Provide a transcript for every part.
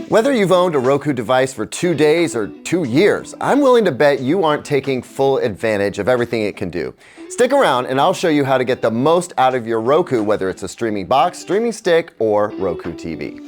Whether you've owned a Roku device for 2 days or 2 years, I'm willing to bet you aren't taking full advantage of everything it can do. Stick around and I'll show you how to get the most out of your Roku, whether it's a streaming box, streaming stick, or Roku TV.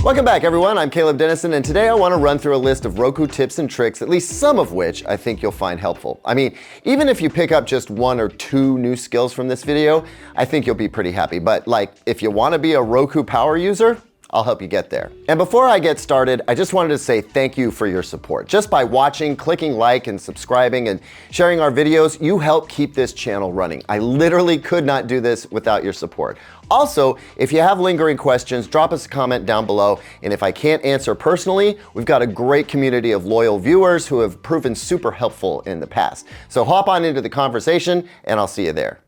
Welcome back, everyone. I'm Caleb Dennison, and today I want to run through a list of Roku tips and tricks, at least some of which I think you'll find helpful. I mean, even if you pick up just 1 or 2 new skills from this video, I think you'll be pretty happy. But like, if you want to be a Roku power user, I'll help you get there. And before I get started, I just wanted to say thank you for your support. Just by watching, clicking like, and subscribing, and sharing our videos, you help keep this channel running. I literally could not do this without your support. Also, if you have lingering questions, drop us a comment down below, and if I can't answer personally, we've got a great community of loyal viewers who have proven super helpful in the past. So hop on into the conversation, and I'll see you there.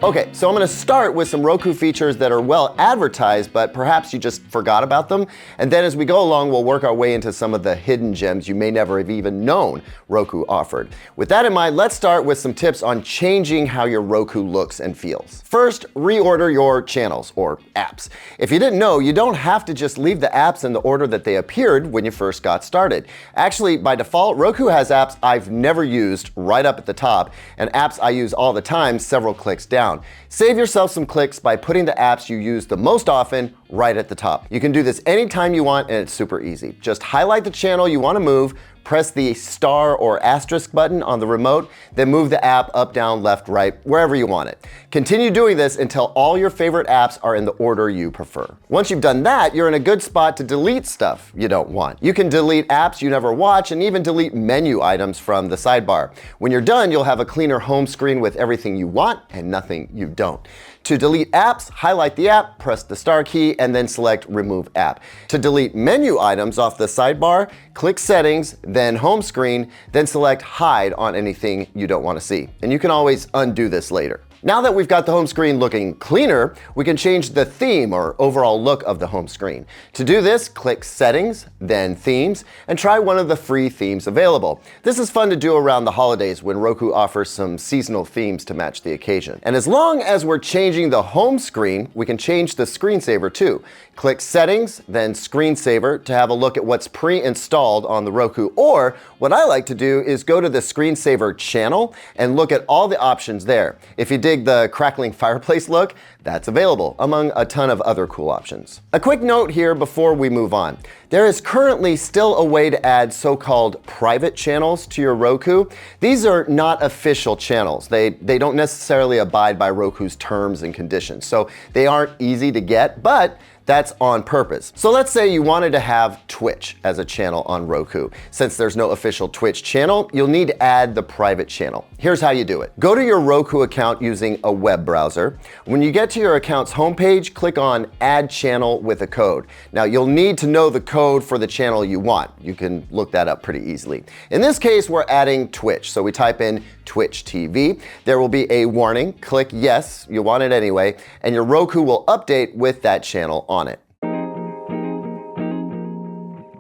Okay, so I'm gonna start with some Roku features that are well advertised, but perhaps you just forgot about them. And then as we go along, we'll work our way into some of the hidden gems you may never have even known Roku offered. With that in mind, let's start with some tips on changing how your Roku looks and feels. First, reorder your channels or apps. If you didn't know, you don't have to just leave the apps in the order that they appeared when you first got started. Actually, by default, Roku has apps I've never used right up at the top, and apps I use all the time several clicks down. Save yourself some clicks by putting the apps you use the most often right at the top. You can do this anytime you want, and it's super easy. Just highlight the channel you want to move, press the star or asterisk button on the remote, then move the app up, down, left, right, wherever you want it. Continue doing this until all your favorite apps are in the order you prefer. Once you've done that, you're in a good spot to delete stuff you don't want. You can delete apps you never watch and even delete menu items from the sidebar. When you're done, you'll have a cleaner home screen with everything you want and nothing you don't. To delete apps, highlight the app, press the star key, and then select Remove App. To delete menu items off the sidebar, click Settings, then Home Screen, then select Hide on anything you don't want to see. And you can always undo this later. Now that we've got the home screen looking cleaner, we can change the theme or overall look of the home screen. To do this, click Settings, then Themes, and try one of the free themes available. This is fun to do around the holidays when Roku offers some seasonal themes to match the occasion. And as long as we're changing the home screen, we can change the screensaver too. Click Settings, then Screensaver to have a look at what's pre-installed on the Roku. Or what I like to do is go to the Screensaver channel and look at all the options there. If you dig the crackling fireplace look, that's available, among a ton of other cool options. A quick note here before we move on. There is currently still a way to add so-called private channels to your Roku. These are not official channels. They don't necessarily abide by Roku's terms and conditions, so they aren't easy to get, but that's on purpose. So let's say you wanted to have Twitch as a channel on Roku. Since there's no official Twitch channel, you'll need to add the private channel. Here's how you do it. Go to your Roku account using a web browser. When you get to your account's homepage, click on Add Channel with a code. Now you'll need to know the code for the channel you want. You can look that up pretty easily. In this case, we're adding Twitch. So we type in Twitch TV. There will be a warning. Click Yes, you want it anyway, and your Roku will update with that channel on it.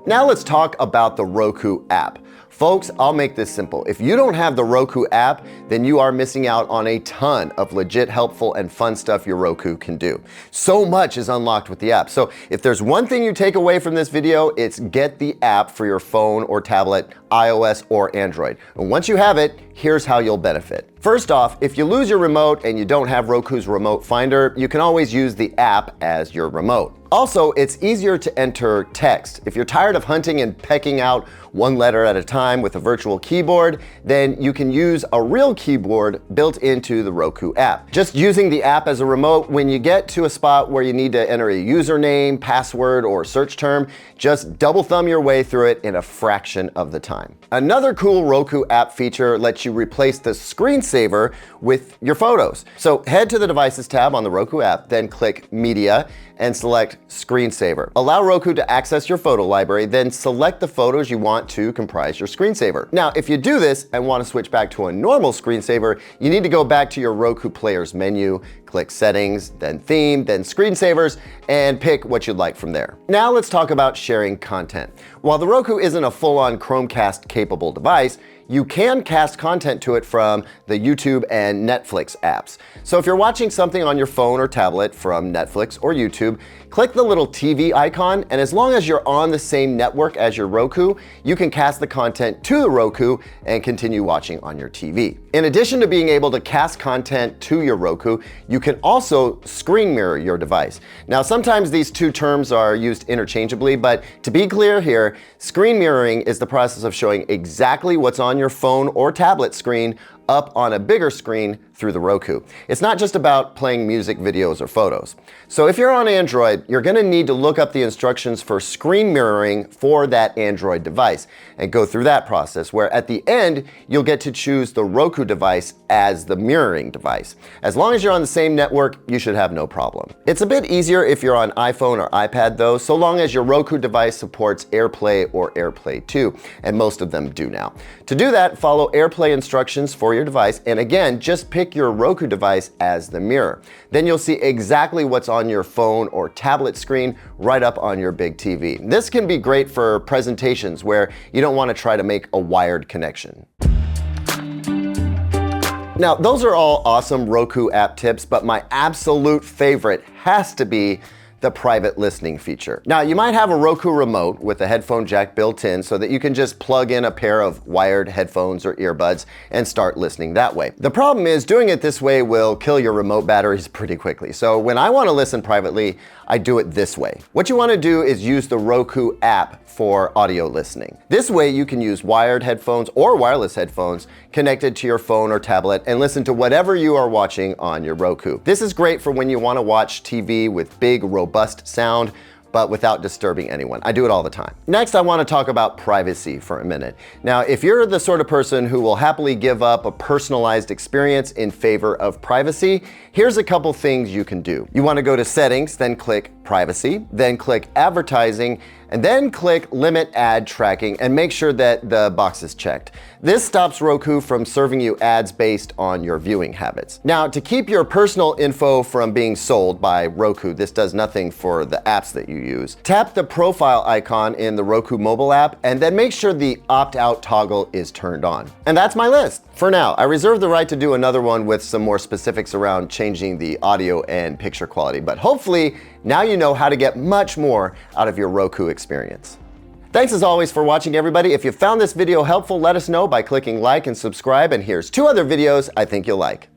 Now let's talk about the Roku app. Folks, I'll make this simple. If you don't have the Roku app, then you are missing out on a ton of legit helpful and fun stuff your Roku can do. So much is unlocked with the app. So if there's one thing you take away from this video, it's get the app for your phone or tablet, iOS or Android. And once you have it, here's how you'll benefit. First off, if you lose your remote and you don't have Roku's remote finder, you can always use the app as your remote. Also, it's easier to enter text. If you're tired of hunting and pecking out one letter at a time with a virtual keyboard, then you can use a real keyboard built into the Roku app. Just using the app as a remote, when you get to a spot where you need to enter a username, password, or search term, just double thumb your way through it in a fraction of the time. Another cool Roku app feature lets you replace the screensaver with your photos. So head to the Devices tab on the Roku app, then click Media and select Screensaver. Allow Roku to access your photo library, then select the photos you want to comprise your screensaver. Now, if you do this and want to switch back to a normal screensaver, you need to go back to your Roku player's menu, Click Settings, then Theme, then Screensavers, and pick what you'd like from there. Now let's talk about sharing content. While the Roku isn't a full-on Chromecast capable device, you can cast content to it from the YouTube and Netflix apps. So if you're watching something on your phone or tablet from Netflix or YouTube, click the little TV icon, and as long as you're on the same network as your Roku, you can cast the content to the Roku and continue watching on your TV. In addition to being able to cast content to your Roku, you can also screen mirror your device. Now, sometimes these two terms are used interchangeably, but to be clear here, screen mirroring is the process of showing exactly what's on your phone or tablet screen up on a bigger screen through the Roku. It's not just about playing music, videos, or photos. So if you're on Android, you're going to need to look up the instructions for screen mirroring for that Android device and go through that process, where at the end, you'll get to choose the Roku device as the mirroring device. As long as you're on the same network, you should have no problem. It's a bit easier if you're on iPhone or iPad though, so long as your Roku device supports AirPlay or AirPlay 2, and most of them do now. To do that, follow AirPlay instructions for your device, and again, just pick your Roku device as the mirror. Then you'll see exactly what's on your phone or tablet screen right up on your big TV. This can be great for presentations where you don't want to try to make a wired connection. Now, those are all awesome Roku app tips, but my absolute favorite has to be the private listening feature. Now, you might have a Roku remote with a headphone jack built in so that you can just plug in a pair of wired headphones or earbuds and start listening that way. The problem is doing it this way will kill your remote batteries pretty quickly. So when I want to listen privately, I do it this way. What you want to do is use the Roku app for audio listening. This way you can use wired headphones or wireless headphones connected to your phone or tablet and listen to whatever you are watching on your Roku. This is great for when you want to watch TV with big, robust sound, but without disturbing anyone. I do it all the time. Next, I want to talk about privacy for a minute. Now, if you're the sort of person who will happily give up a personalized experience in favor of privacy, here's a couple things you can do. You want to go to Settings, then click Privacy, then click Advertising, and then click Limit Ad Tracking and make sure that the box is checked. This stops Roku from serving you ads based on your viewing habits. Now, to keep your personal info from being sold by Roku, this does nothing for the apps that you use. Tap the profile icon in the Roku mobile app and then make sure the opt-out toggle is turned on. And that's my list. For now, I reserve the right to do another one with some more specifics around changing the audio and picture quality, but hopefully now you know how to get much more out of your Roku experience. Thanks as always for watching, everybody. If you found this video helpful, let us know by clicking like and subscribe, and here's 2 other videos I think you'll like.